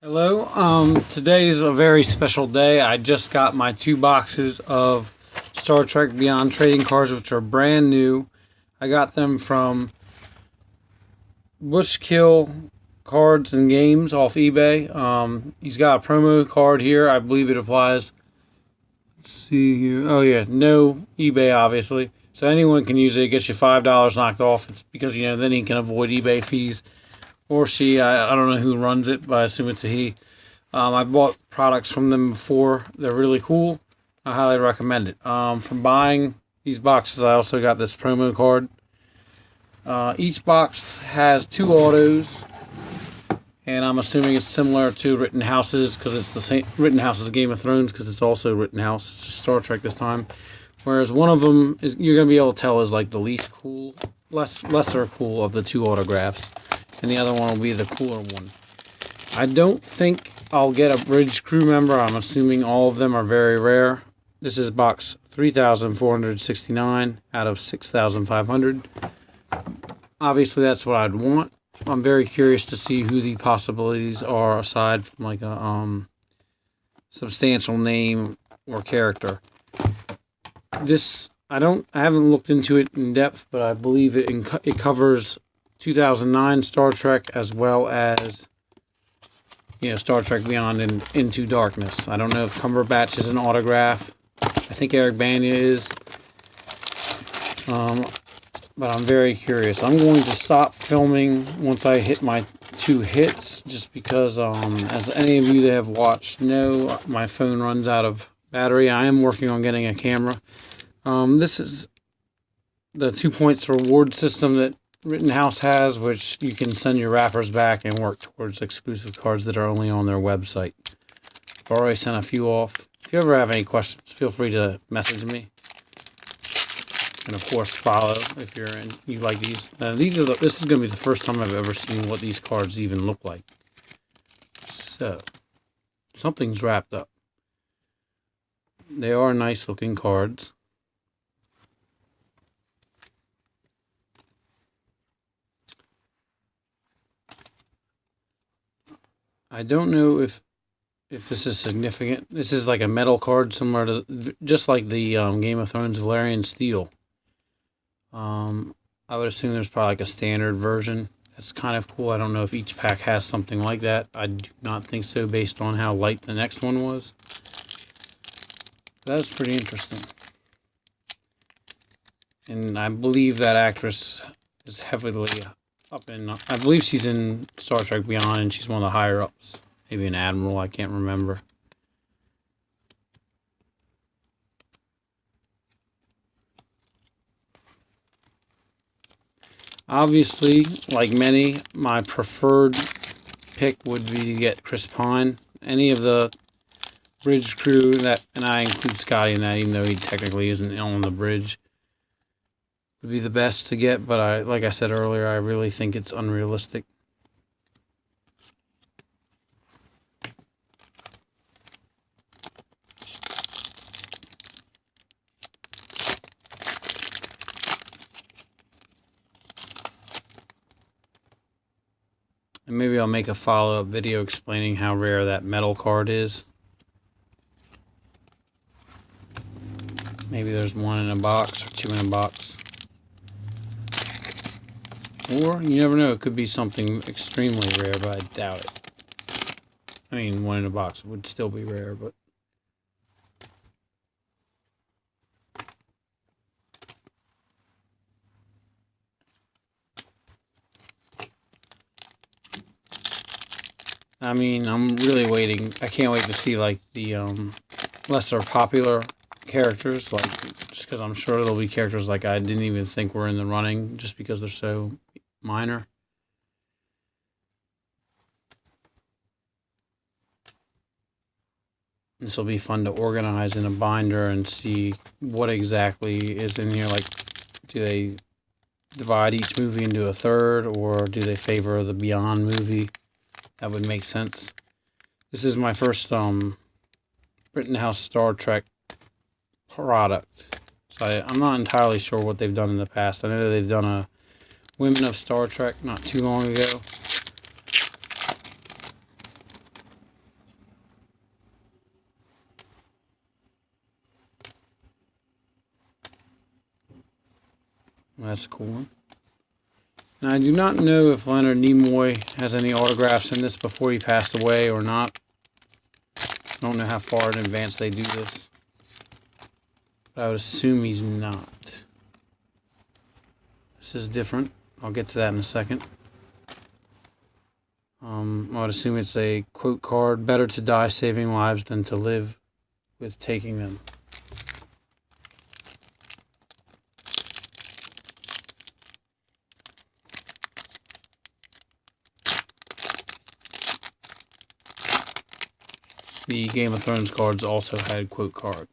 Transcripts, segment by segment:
Hello. Today is a very special day. I just got my 2 boxes of Star Trek Beyond trading cards, which are brand new. I got them from Bushkill Cards and Games off eBay. He's got a promo card here. I believe it applies. Let's see here. Oh yeah, no eBay obviously. So anyone can use it. It gets you $5 knocked off. It's because then he can avoid eBay fees. Or she, I don't know who runs it, but I assume it's a he. I bought products from them before. They're really cool. I highly recommend it. From buying these boxes, I also got this promo card. Each box has 2 autos, and I'm assuming it's similar to Rittenhouse's because it's the same. Rittenhouse's Game of Thrones because it's also Rittenhouse. It's just Star Trek this time. Whereas one of them is you're gonna be able to tell is like the least cool, lesser cool of the 2 autographs. And the other one will be the cooler one. I don't think I'll get a bridge crew member. I'm assuming all of them are very rare. This is box 3,469 out of 6,500. Obviously, that's what I'd want. I'm very curious to see who the possibilities are aside from like a substantial name or character. I haven't looked into it in depth, but I believe it covers 2009 Star Trek as well as Star Trek Beyond and Into Darkness. I don't know if Cumberbatch is an autograph. I think Eric Bana is. But I'm very curious. I'm going to stop filming once I hit my 2 hits just because as any of you that have watched know, my phone runs out of battery. I am working on getting a camera. This is the 2 points reward system that Rittenhouse has, which you can send your wrappers back and work towards exclusive cards that are only on their website. I've already sent a few off. If you ever have any questions, feel free to message me. And of course, follow if you like these. This is going to be the first time I've ever seen what these cards even look like. So, something's wrapped up. They are nice looking cards. I don't know if this is significant. This is like a metal card similar to, just like the Game of Thrones Valerian Steel. I would assume there's probably like a standard version. That's kind of cool. I don't know if each pack has something like that. I do not think so based on how light the next one was. That's pretty interesting. And I believe that actress is heavily I believe she's in Star Trek Beyond, and she's one of the higher ups. Maybe an admiral, I can't remember. Obviously, like many, my preferred pick would be to get Chris Pine. Any of the bridge crew, and I include Scotty in that, even though he technically isn't on the bridge, would be the best to get, but like I said earlier, I really think it's unrealistic. And maybe I'll make a follow-up video explaining how rare that metal card is. Maybe there's 1 in a box or 2 in a box. Or, you never know, it could be something extremely rare, but I doubt it. I mean, 1 in a box would still be rare, but... I mean, I'm really waiting. I can't wait to see, like, the lesser popular characters, like, just because I'm sure there'll be characters like I didn't even think were in the running, just because they're so minor. This will be fun to organize in a binder and see what exactly is in here. Like, do they divide each movie into a third, or do they favor the Beyond movie? That would make sense. This is my first Rittenhouse Star Trek product. So I'm not entirely sure what they've done in the past. I know they've done a Women of Star Trek not too long ago. That's a cool one. Now, I do not know if Leonard Nimoy has any autographs in this before he passed away or not. I don't know how far in advance they do this. But I would assume he's not. This is different. I'll get to that in a second. I would assume it's a quote card. Better to die saving lives than to live with taking them. The Game of Thrones cards also had quote cards.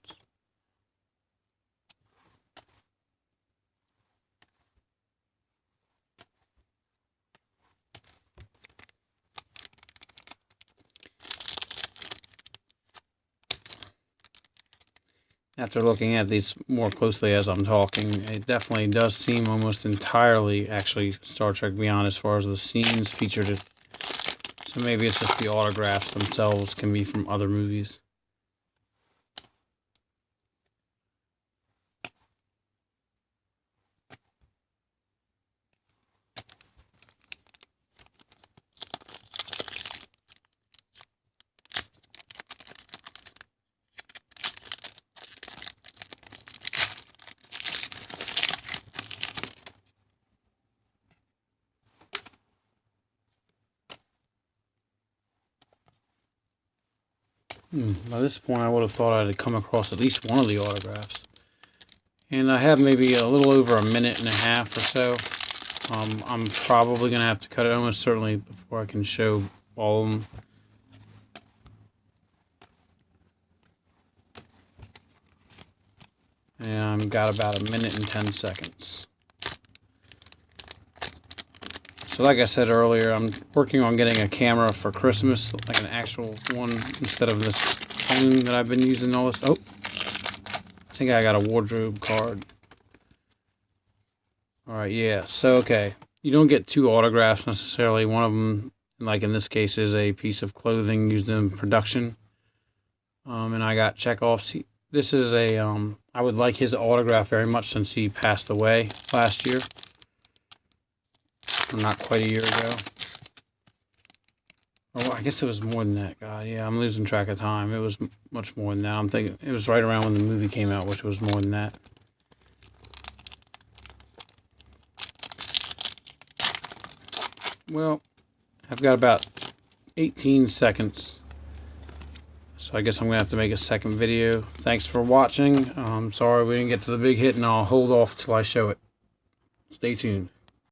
After looking at these more closely as I'm talking, it definitely does seem almost entirely actually Star Trek Beyond as far as the scenes featured. So maybe it's just the autographs themselves can be from other movies. By this point, I would have thought I'd have come across at least one of the autographs. And I have maybe a little over a minute and a half or so. I'm probably going to have to cut it almost certainly before I can show all of them. And I've got about a minute and 10 seconds. So like I said earlier, I'm working on getting a camera for Christmas, like an actual one, instead of this phone that I've been using all this. Oh, I think I got a wardrobe card. Alright, yeah, so okay. You don't get two autographs necessarily. One of them, like in this case, is a piece of clothing used in production. And I got Chekhov's. This is a, I would like his autograph very much since he passed away last year. Or not quite a year ago. Oh, I guess it was more than that. God, yeah, I'm losing track of time. It was much more than that. I'm thinking it was right around when the movie came out, which was more than that. Well, I've got about 18 seconds. So I guess I'm going to have to make a second video. Thanks for watching. Sorry we didn't get to the big hit, and I'll hold off till I show it. Stay tuned.